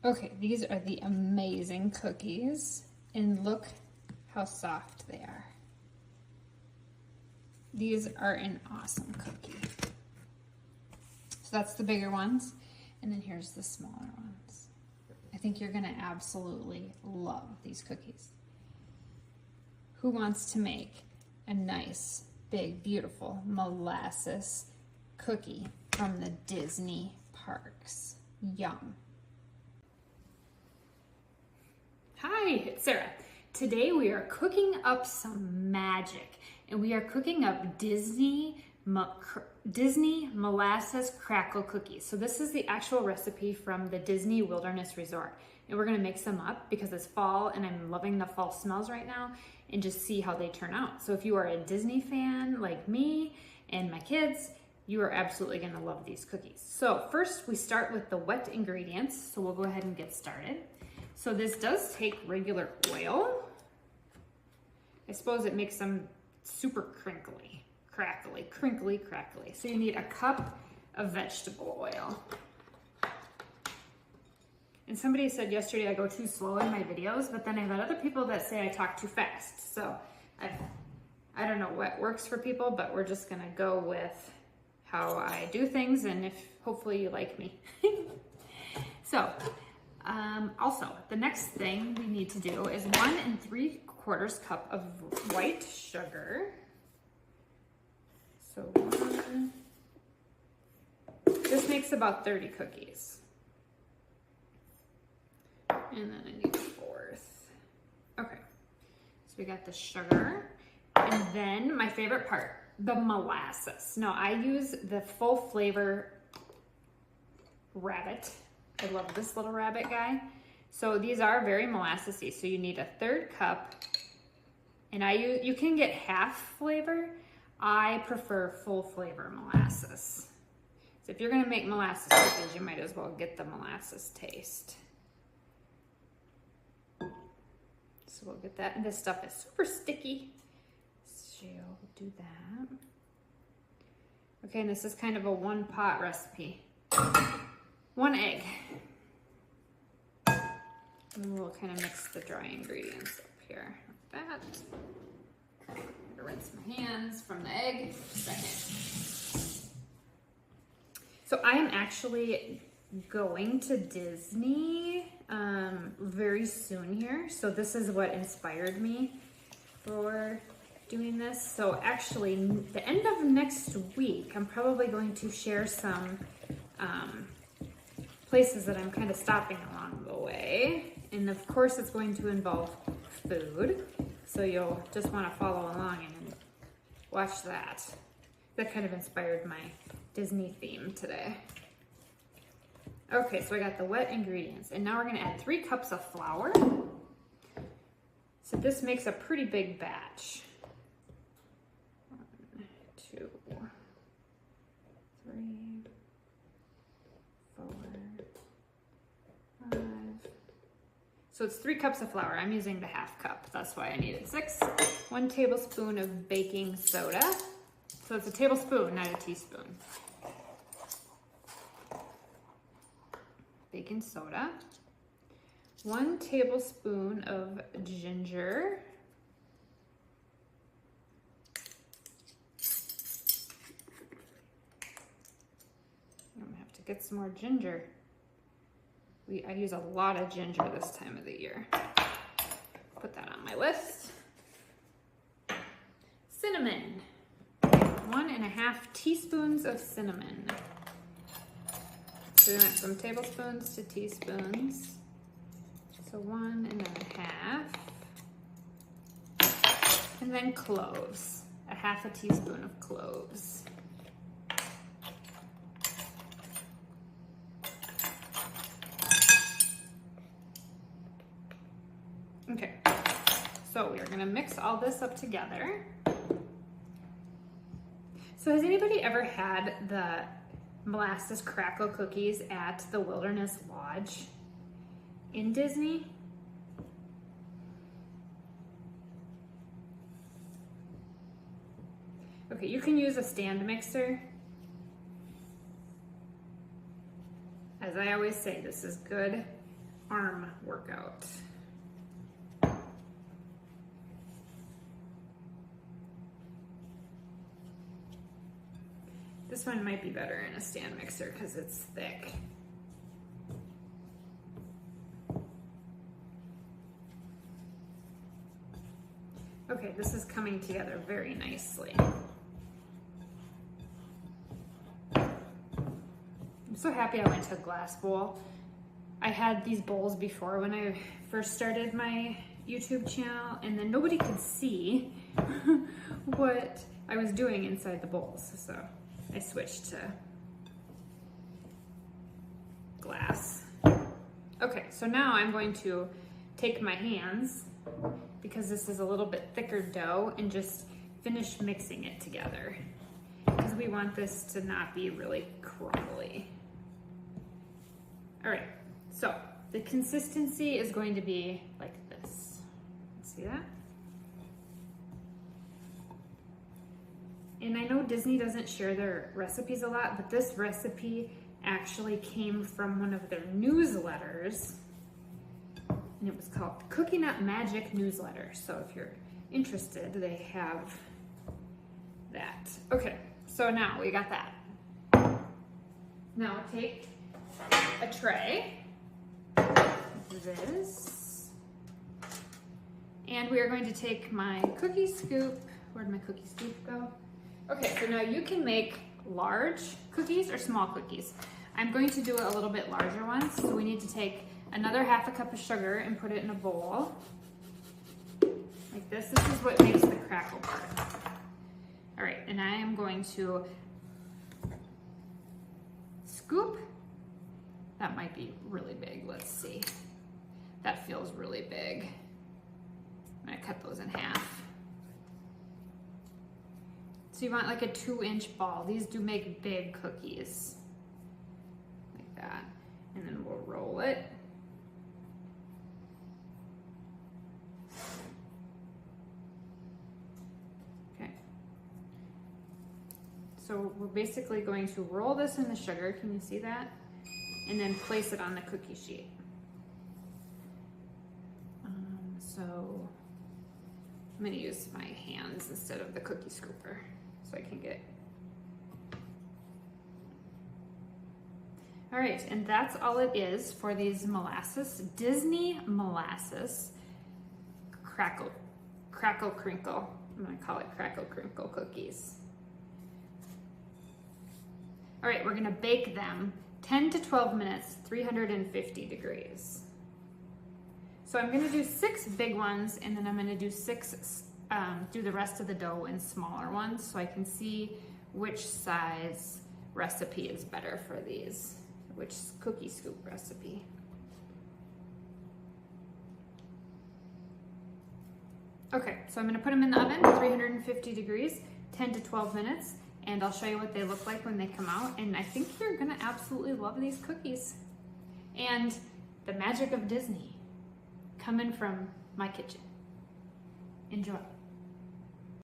Okay, these are the amazing cookies, and look how soft they are. These are an awesome cookie. So that's the bigger ones, and then here's the smaller ones. I think you're gonna absolutely love these cookies. Who wants to make a nice, big, beautiful molasses cookie from the Disney parks? Yum. Hi, it's Sarah. Today we are cooking up some magic, and we are cooking up Disney molasses crackle cookies. So this is the actual recipe from the Disney Wilderness Resort, and we're gonna mix them up because it's fall and I'm loving the fall smells right now, and just see how they turn out. So if you are a Disney fan like me and my kids, you are absolutely gonna love these cookies. So first we start with the wet ingredients. So we'll go ahead and get started. So this does take regular oil. I suppose it makes them super crinkly, crinkly. So you need a cup of vegetable oil. And somebody said yesterday I go too slow in my videos, but then I've had other people that say I talk too fast. So I don't know what works for people, but we're just gonna go with how I do things, and if hopefully you like me. So, also, the next thing we need to do is 1 3/4 cup of white sugar. So this makes about 30 cookies. And then I need 1/4. Okay, so we got the sugar. And then my favorite part, the molasses. Now I use the full flavor rabbit. I love this little rabbit guy. So these are very molassesy. So you need 1/3 cup, and you can get half flavor. I prefer full flavor molasses. So if you're gonna make molasses cookies, you might as well get the molasses taste. So we'll get that. And this stuff is super sticky. So we'll do that. Okay, and this is kind of a 1-pot recipe. 1 egg. And we'll kind of mix the dry ingredients up here like that. I'm gonna rinse my hands from the egg. Second. So I am actually going to Disney very soon here. So this is what inspired me for doing this. So actually the end of next week, I'm probably going to share some places that I'm kind of stopping along the way. And of course it's going to involve food. So you'll just want to follow along and watch that. That kind of inspired my Disney theme today. Okay, so I got the wet ingredients, and now we're gonna add 3 cups of flour. So this makes a pretty big batch. 1, 2, 3, 4, 5. So it's 3 cups of flour. I'm using the half cup. That's why I needed 6. 1 tablespoon of baking soda. So it's a tablespoon, not a teaspoon. Baking soda. 1 tablespoon of ginger. I'm gonna have to get some more ginger. I use a lot of ginger this time of the year. Put that on my list. Cinnamon. 1½ teaspoons of cinnamon. So we went from tablespoons to teaspoons. So 1½ and then cloves, 1/2 teaspoon of cloves. Okay, so we are gonna mix all this up together. So has anybody ever had the molasses crackle cookies at the Wilderness Lodge in Disney? Okay, you can use a stand mixer. As I always say, this is good arm workout. This one might be better in a stand mixer because it's thick. Okay, this is coming together very nicely. I'm so happy I went to a glass bowl. I had these bowls before when I first started my YouTube channel, and then nobody could see what I was doing inside the bowls, so I switched to glass. Okay, so now I'm going to take my hands, because this is a little bit thicker dough, and just finish mixing it together, because we want this to not be really crumbly. All right, so the consistency is going to be like this. See that? And I know Disney doesn't share their recipes a lot, but this recipe actually came from one of their newsletters, and it was called Cookie Nut Magic Newsletter. So if you're interested, they have that. Okay, so now we got that. Now take a tray, this, and we are going to take my cookie scoop. Where'd my cookie scoop go? Okay, so now you can make large cookies or small cookies. I'm going to do a little bit larger ones, so we need to take another ½ cup of sugar and put it in a bowl. Like this. This is what makes the crackle part. All right, and I am going to scoop. That might be really big. Let's see. That feels really big. I'm gonna cut those in half. So you want like a 2-inch ball. These do make big cookies. Like that. And then we'll roll it. Okay. So we're basically going to roll this in the sugar. Can you see that? And then place it on the cookie sheet. So I'm gonna use my hands instead of the cookie scooper so I can get. All right, and that's all it is for these molasses, Disney molasses, crinkle. I'm gonna call it crinkle cookies. All right, we're gonna bake them 10 to 12 minutes, 350 degrees. So I'm gonna do 6 big ones, and then I'm gonna do do the rest of the dough in smaller ones so I can see which size recipe is better for these, which cookie scoop recipe. Okay, so I'm gonna put them in the oven, 350 degrees, 10 to 12 minutes, and I'll show you what they look like when they come out, and I think you're gonna absolutely love these cookies. And the magic of Disney coming from my kitchen. Enjoy.